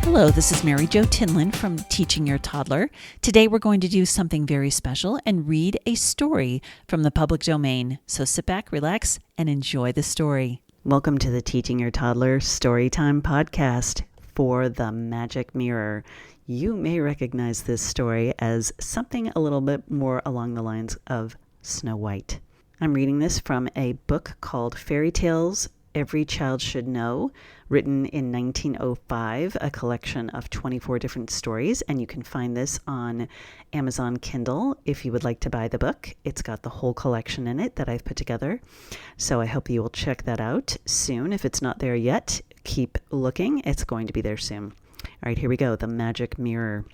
Hello, this is Mary Jo Tinlin from Teaching Your Toddler. Today we're going to do something very special and read a story from the public domain. So sit back, relax, and enjoy the story. Welcome to the Teaching Your Toddler Storytime podcast for the Magic Mirror. You may recognize this story as something a little bit more along the lines of Snow White. I'm reading this from a book called Fairy Tales Every Child Should Know, written in 1905, a collection of 24 different stories, and you can find this on Amazon Kindle if you would like to buy the book. It's got the whole collection in it that I've put together, so I hope you will check that out soon. If it's not there yet, keep looking. It's going to be there soon. All right, here we go. The Magic Mirror.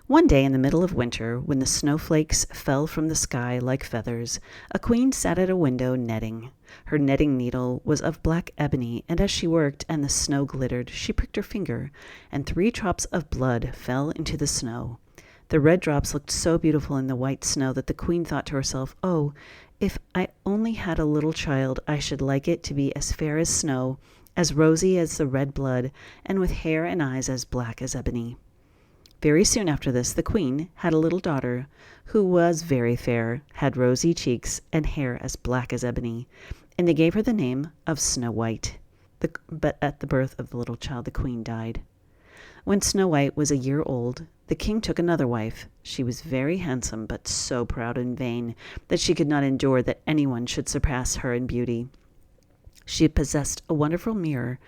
One day in the middle of winter, when the snowflakes fell from the sky like feathers, a queen sat at a window netting. Her netting needle was of black ebony, and as she worked and the snow glittered, she pricked her finger, and 3 drops of blood fell into the snow. The red drops looked so beautiful in the white snow that the queen thought to herself, "Oh, if I only had a little child, I should like it to be as fair as snow, as rosy as the red blood, and with hair and eyes as black as ebony." Very soon after this, the queen had a little daughter who was very fair, had rosy cheeks, and hair as black as ebony, and they gave her the name of Snow White. But at the birth of the little child, the queen died. When Snow White was a year old, the king took another wife. She was very handsome, but so proud and vain that she could not endure that anyone should surpass her in beauty. She possessed a wonderful mirror,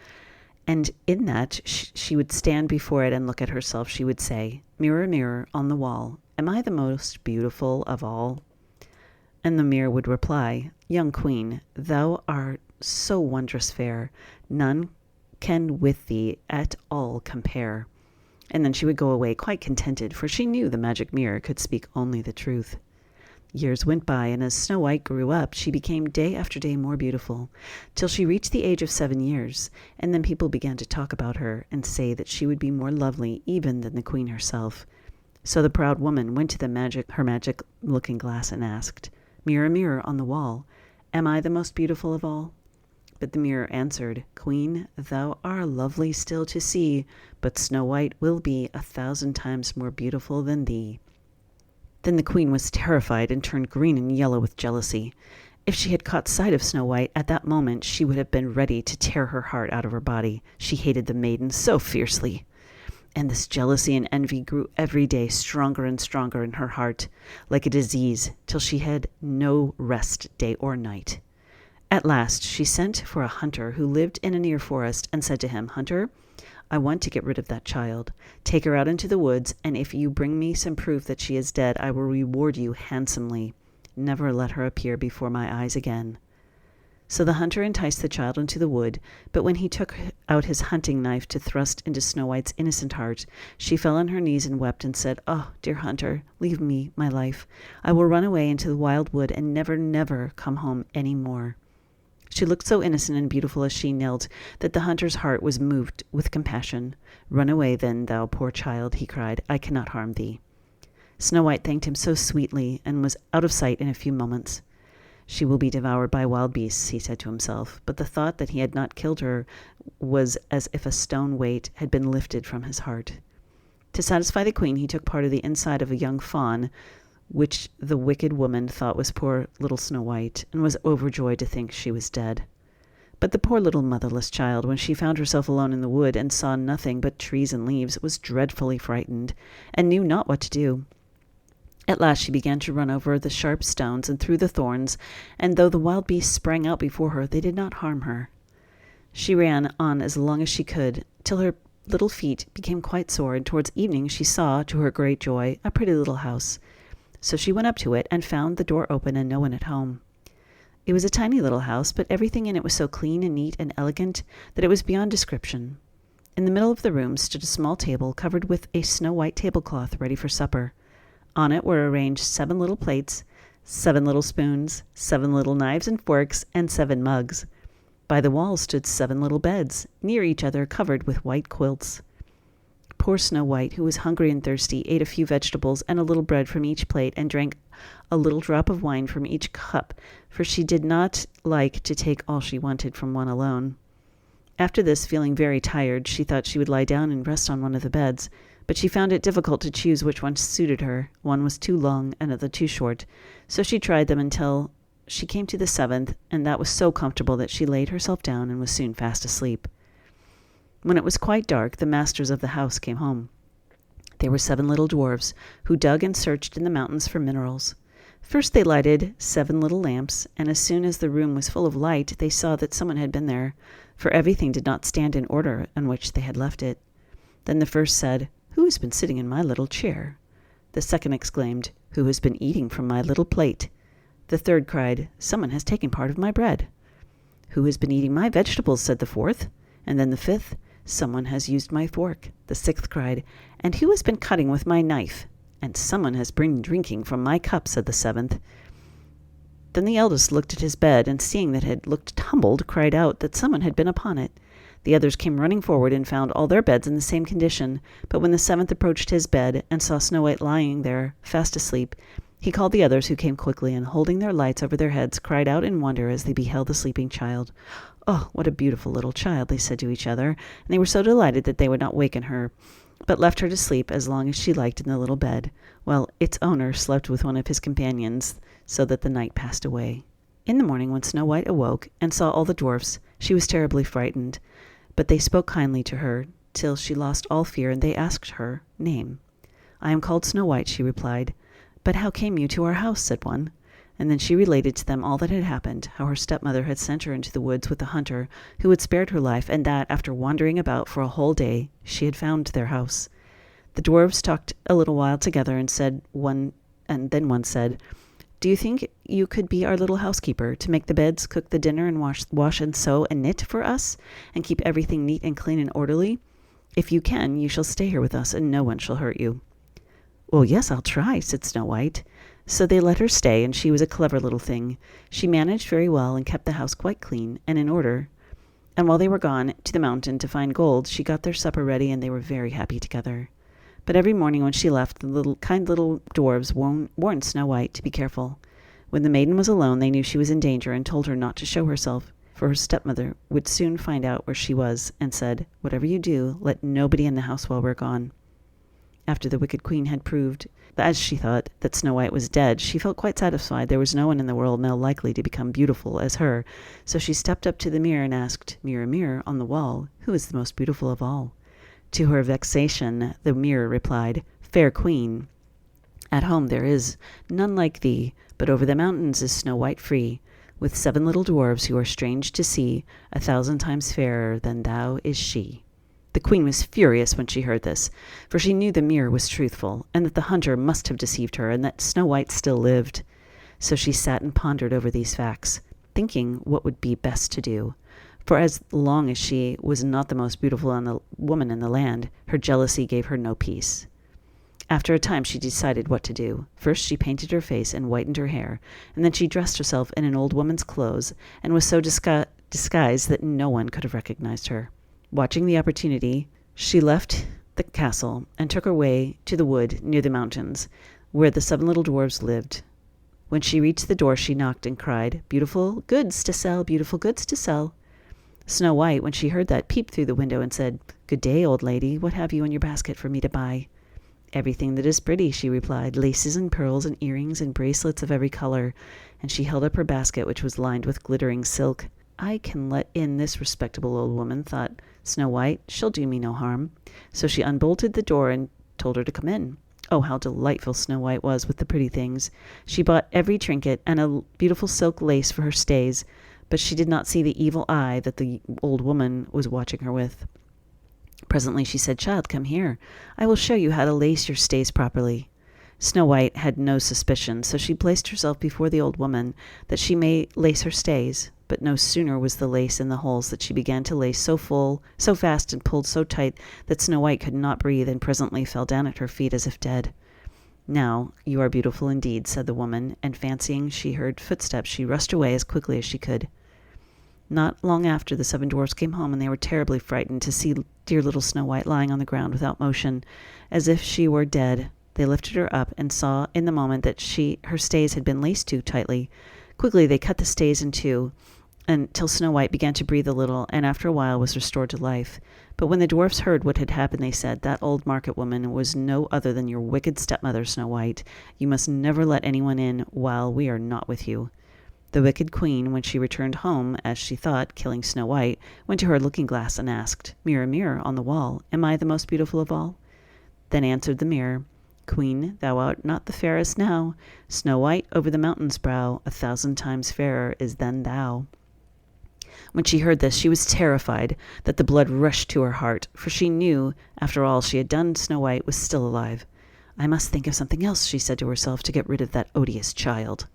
and in that she would stand before it and look at herself. She would say, "Mirror, mirror on the wall, am I the most beautiful of all?" And the mirror would reply, "Young queen, thou art so wondrous fair, none can with thee at all compare." And then she would go away quite contented, for she knew the magic mirror could speak only the truth. Years went by, and as Snow White grew up, she became day after day more beautiful, till she reached the age of 7 years, and then people began to talk about her and say that she would be more lovely even than the queen herself. So the proud woman went to her magic looking glass and asked, "Mirror, mirror on the wall, am I the most beautiful of all?" But the mirror answered, "Queen, thou art lovely still to see, but Snow White will be 1,000 times more beautiful than thee." Then the queen was terrified and turned green and yellow with jealousy. If she had caught sight of Snow White at that moment, she would have been ready to tear her heart out of her body. She hated the maiden so fiercely. And this jealousy and envy grew every day stronger and stronger in her heart, like a disease, till she had no rest day or night. At last she sent for a hunter who lived in a near forest and said to him, "Hunter, I want to get rid of that child. Take her out into the woods, and if you bring me some proof that she is dead, I will reward you handsomely. Never let her appear before my eyes again." So the hunter enticed the child into the wood, but when he took out his hunting knife to thrust into Snow White's innocent heart, she fell on her knees and wept and said, "Oh, dear hunter, leave me my life. I will run away into the wild wood and never, never come home any more." She looked so innocent and beautiful as she knelt that the hunter's heart was moved with compassion. "Run away then, thou poor child," he cried. "I cannot harm thee." Snow White thanked him so sweetly and was out of sight in a few moments. "She will be devoured by wild beasts," he said to himself, but the thought that he had not killed her was as if a stone weight had been lifted from his heart. To satisfy the queen, he took part of the inside of a young fawn, which the wicked woman thought was poor little Snow White, and was overjoyed to think she was dead. But the poor little motherless child, when she found herself alone in the wood and saw nothing but trees and leaves, was dreadfully frightened, and knew not what to do. At last she began to run over the sharp stones and through the thorns, and though the wild beasts sprang out before her, they did not harm her. She ran on as long as she could, till her little feet became quite sore, and towards evening she saw, to her great joy, a pretty little house. So she went up to it and found the door open and no one at home. It was a tiny little house, but everything in it was so clean and neat and elegant that it was beyond description. In the middle of the room stood a small table covered with a snow-white tablecloth ready for supper. On it were arranged 7 little plates, 7 little spoons, 7 little knives and forks, and 7 mugs. By the wall stood 7 little beds, near each other covered with white quilts. Poor Snow White, who was hungry and thirsty, ate a few vegetables and a little bread from each plate, and drank a little drop of wine from each cup, for she did not like to take all she wanted from one alone. After this, feeling very tired, she thought she would lie down and rest on one of the beds, but she found it difficult to choose which one suited her. One was too long, another too short, so she tried them until she came to the 7th, and that was so comfortable that she laid herself down and was soon fast asleep. When it was quite dark, the masters of the house came home. They were 7 little dwarfs, who dug and searched in the mountains for minerals. First they lighted 7 little lamps, and as soon as the room was full of light, they saw that someone had been there, for everything did not stand in order on which they had left it. Then the first said, "Who has been sitting in my little chair?" The second exclaimed, "Who has been eating from my little plate?" The third cried, "Someone has taken part of my bread." "Who has been eating my vegetables?" said the fourth. And then the fifth, "Someone has used my fork." The sixth cried, "And who has been cutting with my knife?" "And someone has been drinking from my cup," said the seventh. Then the eldest looked at his bed, and seeing that it had looked tumbled, cried out that someone had been upon it. The others came running forward and found all their beds in the same condition, but when the seventh approached his bed and saw Snow White lying there, fast asleep, he called the others, who came quickly, and holding their lights over their heads, cried out in wonder as they beheld the sleeping child. "Oh, what a beautiful little child," they said to each other, and they were so delighted that they would not waken her, but left her to sleep as long as she liked in the little bed, while its owner slept with one of his companions, so that the night passed away. In the morning, when Snow White awoke and saw all the dwarfs, she was terribly frightened, but they spoke kindly to her, till she lost all fear, and they asked her name. "I am called Snow White," she replied. "But how came you to our house?" said one. And then she related to them all that had happened, how her stepmother had sent her into the woods with a hunter who had spared her life, and that, after wandering about for a whole day, she had found their house. The dwarves talked a little while together, and then one said, "Do you think you could be our little housekeeper, to make the beds, cook the dinner, and wash and sew and knit for us, and keep everything neat and clean and orderly? If you can, you shall stay here with us, and no one shall hurt you." "Well, yes, I'll try," said Snow White. So they let her stay, and she was a clever little thing. She managed very well and kept the house quite clean and in order. And while they were gone to the mountain to find gold, she got their supper ready, and they were very happy together. But every morning when she left, the kind little dwarves warned Snow White to be careful. When the maiden was alone, they knew she was in danger, and told her not to show herself, for her stepmother would soon find out where she was, and said, "Whatever you do, let nobody in the house while we're gone." After the wicked queen had proved, as she thought, that Snow White was dead, she felt quite satisfied. There was no one in the world now likely to become beautiful as her, so she stepped up to the mirror and asked, "Mirror, mirror on the wall, who is the most beautiful of all?" To her vexation, the mirror replied, "Fair queen, at home there is none like thee, but over the mountains is Snow White free, with 7 little dwarves who are strange to see, 1,000 times fairer than thou is she." The queen was furious when she heard this, for she knew the mirror was truthful, and that the hunter must have deceived her, and that Snow White still lived. So she sat and pondered over these facts, thinking what would be best to do. For as long as she was not the most beautiful woman in the land, her jealousy gave her no peace. After a time she decided what to do. First she painted her face and whitened her hair, and then she dressed herself in an old woman's clothes, and was so disguised that no one could have recognized her. Watching the opportunity, she left the castle and took her way to the wood near the mountains, where the 7 little dwarves lived. When she reached the door, she knocked and cried, "Beautiful goods to sell, beautiful goods to sell." Snow White, when she heard that, peeped through the window and said, "Good day, old lady. What have you in your basket for me to buy?" "Everything that is pretty," she replied, "laces and pearls and earrings and bracelets of every color." And she held up her basket, which was lined with glittering silk. "I can let in this respectable old woman," thought Snow White. "She'll do me no harm." So she unbolted the door and told her to come in. Oh, how delightful Snow White was with the pretty things. She bought every trinket and a beautiful silk lace for her stays, but she did not see the evil eye that the old woman was watching her with. Presently she said, "Child, come here. I will show you how to lace your stays properly." Snow White had no suspicion, so she placed herself before the old woman that she may lace her stays. But no sooner was the lace in the holes that she began to lace so fast and pulled so tight that Snow White could not breathe, and presently fell down at her feet as if dead. "Now you are beautiful indeed," said the woman, and fancying she heard footsteps, she rushed away as quickly as she could. Not long after, the 7 dwarfs came home, and they were terribly frightened to see dear little Snow White lying on the ground without motion, as if she were dead. They lifted her up and saw in the moment that her stays had been laced too tightly. Quickly they cut the stays in two, until Snow White began to breathe a little, and after a while was restored to life. But when the dwarfs heard what had happened, they said, "That old market woman was no other than your wicked stepmother, Snow White. You must never let anyone in while we are not with you." The wicked queen, when she returned home, as she thought, killing Snow White, went to her looking-glass and asked, "Mirror, mirror on the wall, am I the most beautiful of all?" Then answered the mirror, "Queen, thou art not the fairest now. Snow White over the mountain's brow, 1,000 times fairer is than thou." When she heard this, she was terrified that the blood rushed to her heart, for she knew, after all she had done, Snow White was still alive. "I must think of something else," she said to herself, "to get rid of that odious child."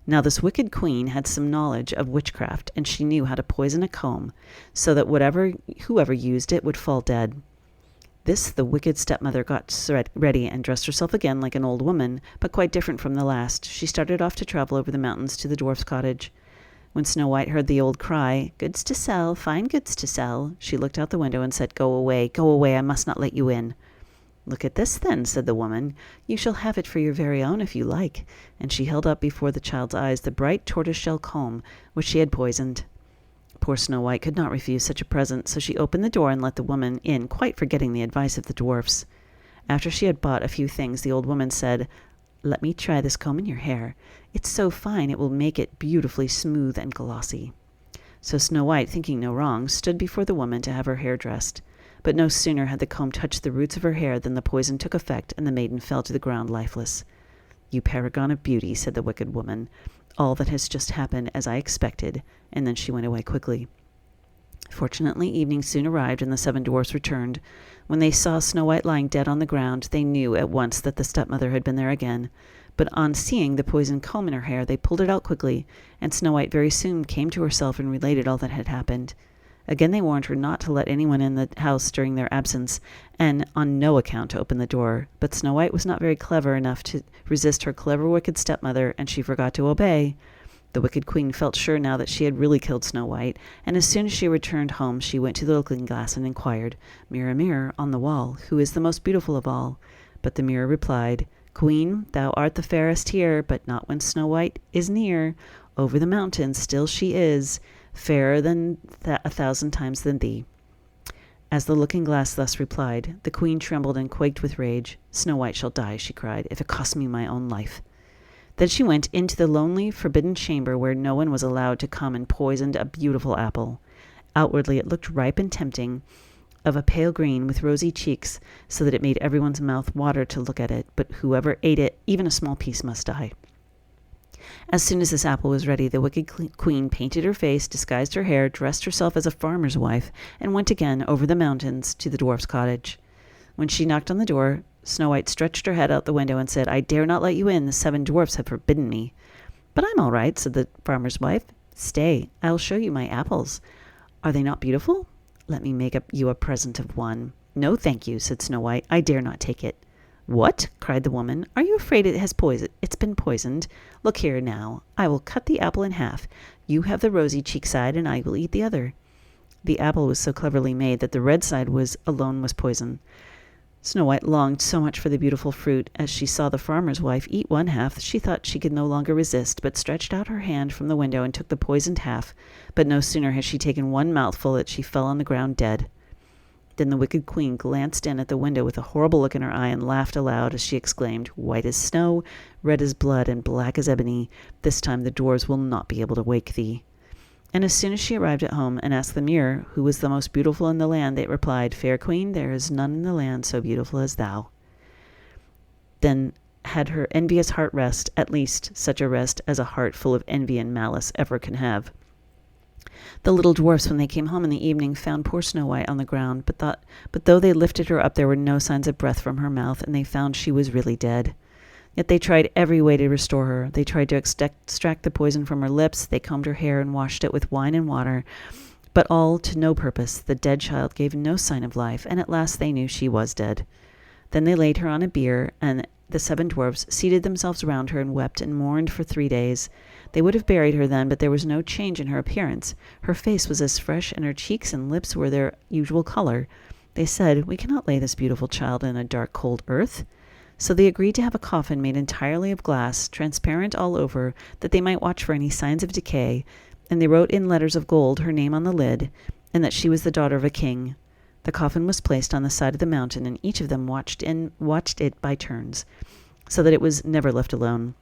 Now this wicked queen had some knowledge of witchcraft, and she knew how to poison a comb, so that whoever used it would fall dead. This the wicked stepmother got ready and dressed herself again like an old woman, but quite different from the last. She started off to travel over the mountains to the dwarf's cottage. When Snow White heard the old cry, "Goods to sell, fine goods to sell," she looked out the window and said, go away, I must not let you in." "Look at this, then," said the woman. "You shall have it for your very own if you like." And she held up before the child's eyes the bright tortoise-shell comb which she had poisoned. Poor Snow White could not refuse such a present, so she opened the door and let the woman in, quite forgetting the advice of the dwarfs. After she had bought a few things, the old woman said, "Let me try this comb in your hair. It's so fine it will make it beautifully smooth and glossy." So Snow White, thinking no wrong, stood before the woman to have her hair dressed. But no sooner had the comb touched the roots of her hair than the poison took effect, and the maiden fell to the ground lifeless. "You paragon of beauty," said the wicked woman. "All that has just happened as I expected," and then she went away quickly. Fortunately, evening soon arrived, and the 7 dwarfs returned. When they saw Snow White lying dead on the ground, they knew at once that the stepmother had been there again. But on seeing the poisoned comb in her hair, they pulled it out quickly, and Snow White very soon came to herself and related all that had happened. Again they warned her not to let anyone in the house during their absence, and on no account to open the door. But Snow White was not very clever enough to resist her clever wicked stepmother, and she forgot to obey. The wicked queen felt sure now that she had really killed Snow White, and as soon as she returned home she went to the looking-glass and inquired, "Mirror, mirror on the wall, who is the most beautiful of all?" But the mirror replied, "Queen, thou art the fairest here, but not when Snow White is near. Over the mountains still she is, fairer than 1,000 times than thee." As the looking-glass thus replied, the queen trembled and quaked with rage. "Snow White shall die," she cried, "if it costs me my own life." Then she went into the lonely, forbidden chamber where no one was allowed to come, and poisoned a beautiful apple. Outwardly it looked ripe and tempting, of a pale green with rosy cheeks, so that it made everyone's mouth water to look at it, but whoever ate it, even a small piece, must die. As soon as this apple was ready, the wicked queen painted her face, disguised her hair, dressed herself as a farmer's wife, and went again over the mountains to the dwarf's cottage. When she knocked on the door, Snow White stretched her head out the window and said, "I dare not let you in. The 7 dwarfs have forbidden me." "But I'm all right," said the farmer's wife. "Stay, I'll show you my apples. Are they not beautiful? Let me make you a present of one." "No, thank you," said Snow White. "I dare not take it." "What?" cried the woman. "Are you afraid it's been poisoned? Look here now. I will cut the apple in half. You have the rosy cheek side, and I will eat the other." The apple was so cleverly made that the red side alone was poison. Snow White longed so much for the beautiful fruit. As she saw the farmer's wife eat one half, she thought she could no longer resist, but stretched out her hand from the window and took the poisoned half. But no sooner had she taken one mouthful than she fell on the ground dead. Then the wicked queen glanced in at the window with a horrible look in her eye and laughed aloud as she exclaimed, "White as snow, red as blood, and black as ebony, this time the dwarves will not be able to wake thee." And as soon as she arrived at home and asked the mirror who was the most beautiful in the land, it replied, "Fair queen, there is none in the land so beautiful as thou." Then had her envious heart rest, at least such a rest as a heart full of envy and malice ever can have. The little dwarfs, when they came home in the evening, found poor Snow White on the ground, but though they lifted her up, there were no signs of breath from her mouth, and they found she was really dead. Yet they tried every way to restore her. They tried to extract the poison from her lips. They combed her hair and washed it with wine and water, but all to no purpose. The dead child gave no sign of life, and at last they knew she was dead. Then they laid her on a bier, and the 7 dwarfs seated themselves round her and wept and mourned for 3 days. They would have buried her then, but there was no change in her appearance. Her face was as fresh, and her cheeks and lips were their usual color. They said, "We cannot lay this beautiful child in a dark, cold earth." So they agreed to have a coffin made entirely of glass, transparent all over, that they might watch for any signs of decay, and they wrote in letters of gold her name on the lid, and that she was the daughter of a king. The coffin was placed on the side of the mountain, and each of them watched it by turns, so that it was never left alone.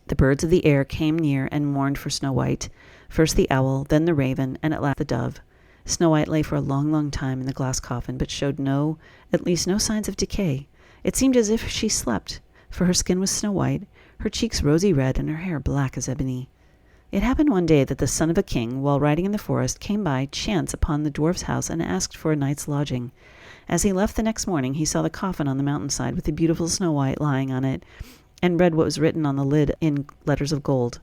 The birds of the air came near and mourned for Snow White, first the owl, then the raven, and at last the dove. Snow White lay for a long, long time in the glass coffin, but showed at least no signs of decay. It seemed as if she slept, for her skin was snow white, her cheeks rosy red, and her hair black as ebony. It happened one day that the son of a king, while riding in the forest, came by chance upon the dwarf's house and asked for a night's lodging. As he left the next morning, he saw the coffin on the mountainside with the beautiful Snow White lying on it, and read what was written on the lid in letters of gold.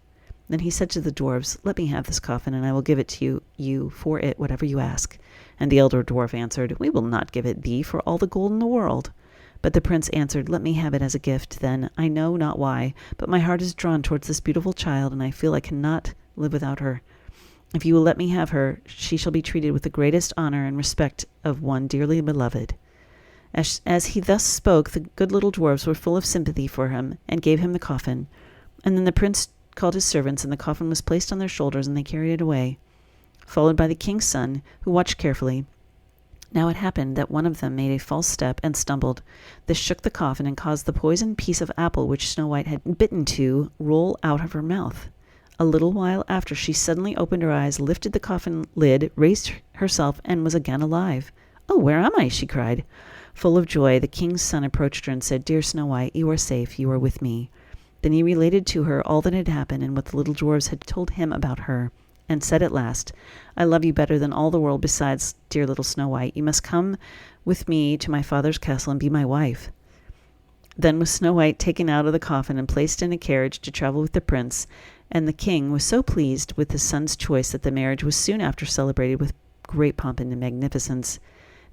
Then he said to the dwarves, "Let me have this coffin, and I will give it to you for it whatever you ask." And the elder dwarf answered, "We will not give it thee for all the gold in the world." But the prince answered, "Let me have it as a gift, then. I know not why, but my heart is drawn towards this beautiful child, and I feel I cannot live without her. If you will let me have her, she shall be treated with the greatest honor and respect of one dearly beloved." As he thus spoke, the good little dwarfs were full of sympathy for him, and gave him the coffin. And then the prince called his servants, and the coffin was placed on their shoulders, and they carried it away, followed by the king's son, who watched carefully. Now it happened that one of them made a false step and stumbled. This shook the coffin and caused the poisoned piece of apple which Snow White had bitten to roll out of her mouth. A little while after, she suddenly opened her eyes, lifted the coffin lid, raised herself, and was again alive. "Oh, where am I?" she cried. Full of joy, the king's son approached her and said, "Dear Snow White, you are safe. You are with me." Then he related to her all that had happened and what the little dwarves had told him about her, and said at last, "I love you better than all the world besides, dear little Snow White. You must come with me to my father's castle and be my wife." Then was Snow White taken out of the coffin and placed in a carriage to travel with the prince, and the king was so pleased with his son's choice that the marriage was soon after celebrated with great pomp and magnificence.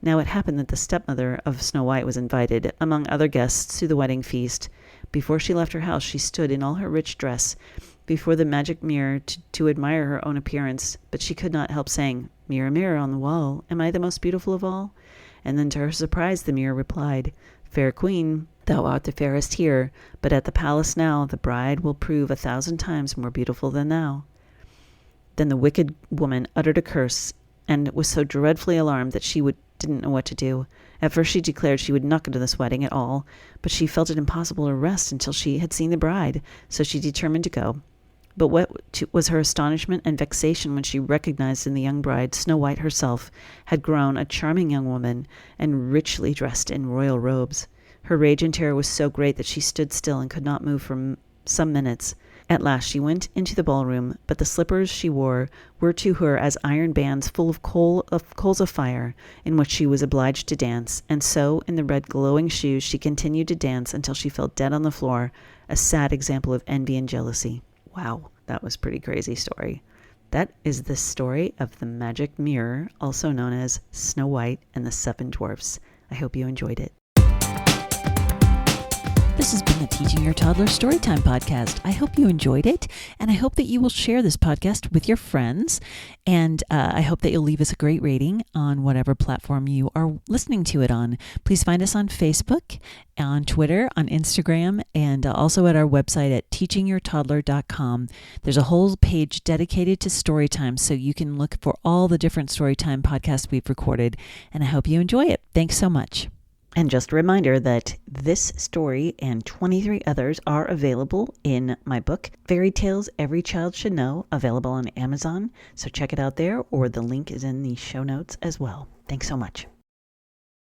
Now it happened that the stepmother of Snow White was invited, among other guests, to the wedding feast. Before she left her house, she stood in all her rich dress before the magic mirror to admire her own appearance, but she could not help saying, "Mirror, mirror on the wall, am I the most beautiful of all?" And then to her surprise the mirror replied, "Fair queen, thou art the fairest here, but at the palace now the bride will prove 1,000 times more beautiful than thou." Then the wicked woman uttered a curse, and was so dreadfully alarmed that she didn't know what to do. At first she declared she would not go to this wedding at all, but she felt it impossible to rest until she had seen the bride, so she determined to go. But what was her astonishment and vexation when she recognized in the young bride Snow White herself had grown a charming young woman, and richly dressed in royal robes. Her rage and terror was so great that she stood still and could not move for some minutes. At last she went into the ballroom, but the slippers she wore were to her as iron bands full of coals of fire, in which she was obliged to dance, and so in the red glowing shoes she continued to dance until she fell dead on the floor, a sad example of envy and jealousy. Wow, that was a pretty crazy story. That is the story of the magic mirror, also known as Snow White and the Seven Dwarfs. I hope you enjoyed it. This has been the Teaching Your Toddler Storytime podcast. I hope you enjoyed it, and I hope that you will share this podcast with your friends, and I hope that you'll leave us a great rating on whatever platform you are listening to it on. Please find us on Facebook, on Twitter, on Instagram, and also at our website at teachingyourtoddler.com. There's a whole page dedicated to Storytime, so you can look for all the different Storytime podcasts we've recorded, and I hope you enjoy it. Thanks so much. And just a reminder that this story and 23 others are available in my book, Fairy Tales Every Child Should Know, available on Amazon. So check it out there, or the link is in the show notes as well. Thanks so much.